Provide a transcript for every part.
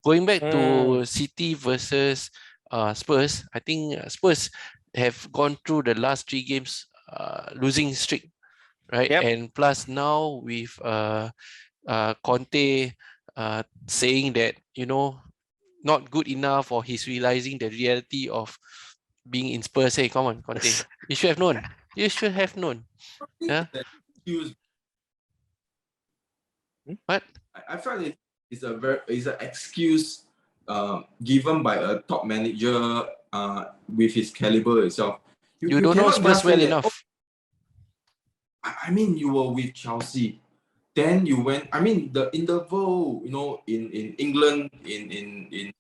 Going back to City versus Spurs, I think Spurs have gone through the last 3 games losing streak, right? Yep. And plus now with Conte saying that, not good enough, or he's realizing the reality of being in Spurs. Hey, come on, Conte. You should have known. You should have known. Yeah. What? I felt it's an excuse given by a top manager with his caliber itself. You don't know cannot Spurs just say well that, enough. I mean, you were with Chelsea, then you went. I mean, the interval, in England, in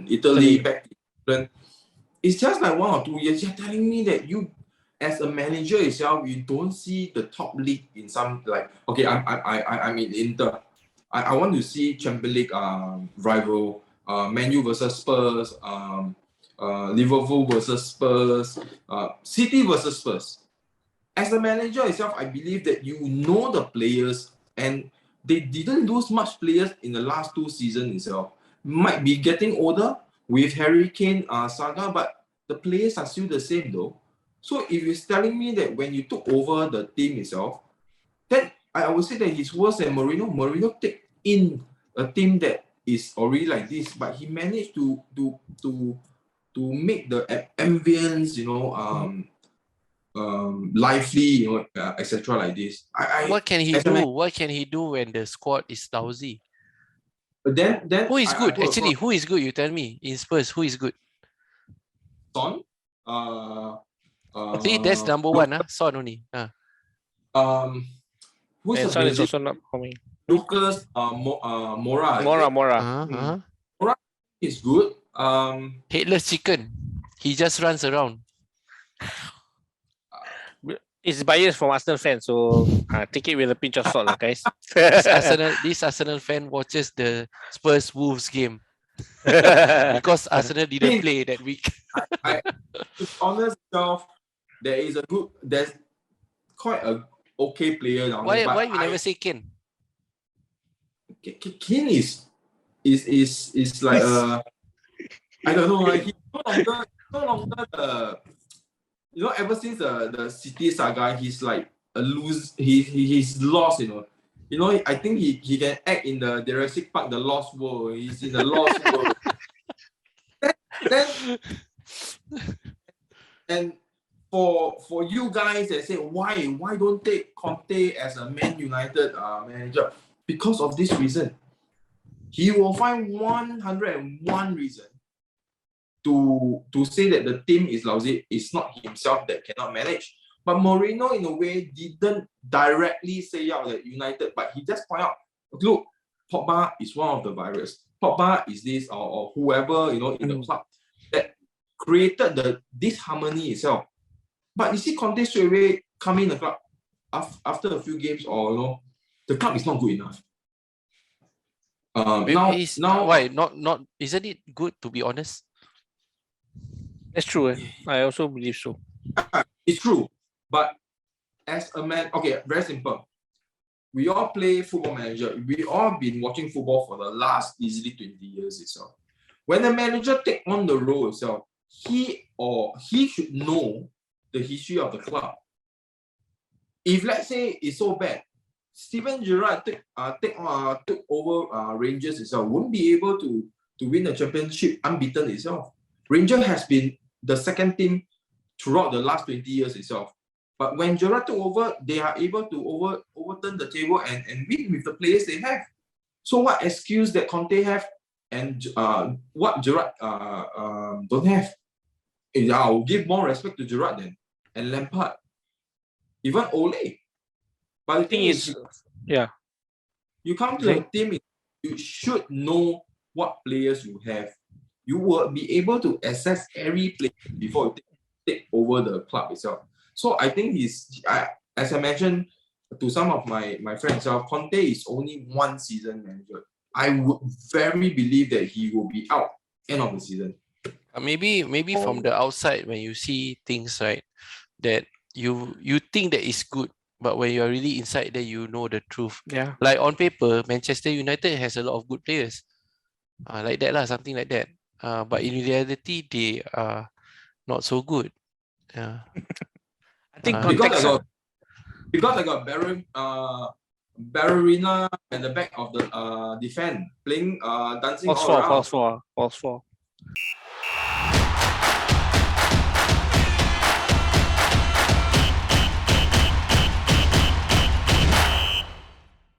Italy, back to England, it's just like 1 or 2 years. You're telling me that you, as a manager itself, you don't see the top league in some, like, okay, I'm in Inter. I want to see Champions League rival, Man U versus Spurs, Liverpool versus Spurs, City versus Spurs. As a manager itself, I believe that you know the players, and they didn't lose much players in the last 2 seasons itself. Might be getting older with Harry Kane saga, but the players are still the same though. So if you're telling me that when you took over the team itself, then I would say that he's worse than Mourinho. Mourinho take in a team that is already like this, but he managed to make the ambience, lively, etc. like this. What can he do? What can he do when the squad is lousy? But then who is good? Actually, who is good? You tell me. In Spurs, who is good? Son. See, that's number one. Son only. Who's the Son is Brazil? also not coming. Lucas Moura. Moura. Moura is good. Headless chicken. He just runs around. It's biased from Arsenal fans, so take it with a pinch of salt, guys. This Arsenal fan watches the Spurs Wolves game because Arsenal didn't play that week. To be honest, there's quite a okay player now. Why you never say Kane? Kane is like I don't know. He's no longer the. Ever since the City saga, he's like a lose. He's lost. I think he can act in the Jurassic Park, the Lost World. He's in the Lost World. Then and for you guys that say why don't take Conte as a Man United manager? Because of this reason, he will find 101 reason to say that the team is lousy. It's not himself that cannot manage. But Mourinho, in a way, didn't directly say out that United, but he just point out, look, Pogba is one of the virus. Pogba is this or whoever, in the club that created this harmony itself. But you see Conte straight away come in the club after a few games, or the club is not good enough. Why not? Isn't it good, to be honest? That's true. I also believe so. It's true, but as a man, okay, very simple. We all play Football Manager. We all been watching football for the last easily 20 years itself. When the manager take on the role itself, he should know the history of the club. If let's say it's so bad, Steven Gerrard took over Rangers itself, won't be able to win the championship unbeaten itself. Rangers has been the second team throughout the last 20 years itself. But when Gerrard took over, they are able to overturn the table and win with the players they have. So what excuse that Conte have and what Gerrard don't have? I'll give more respect to Gerrard then and Lampard, even Ole. But the thing is, you come to a team, you should know what players you have. You will be able to assess every player before you take over the club itself. So I think as I mentioned to some of my friends, Conte is only one season manager. I would very believe that he will be out end of the season. Maybe from the outside, when you see things, right, that you think that it's good, but when you're really inside there, you know the truth. Yeah. Like on paper, Manchester United has a lot of good players. Like that lah, something like that. But in reality, they are not so good. Yeah. I think Because context. I got Ballerina at the back of the defense playing dancing all around. False four.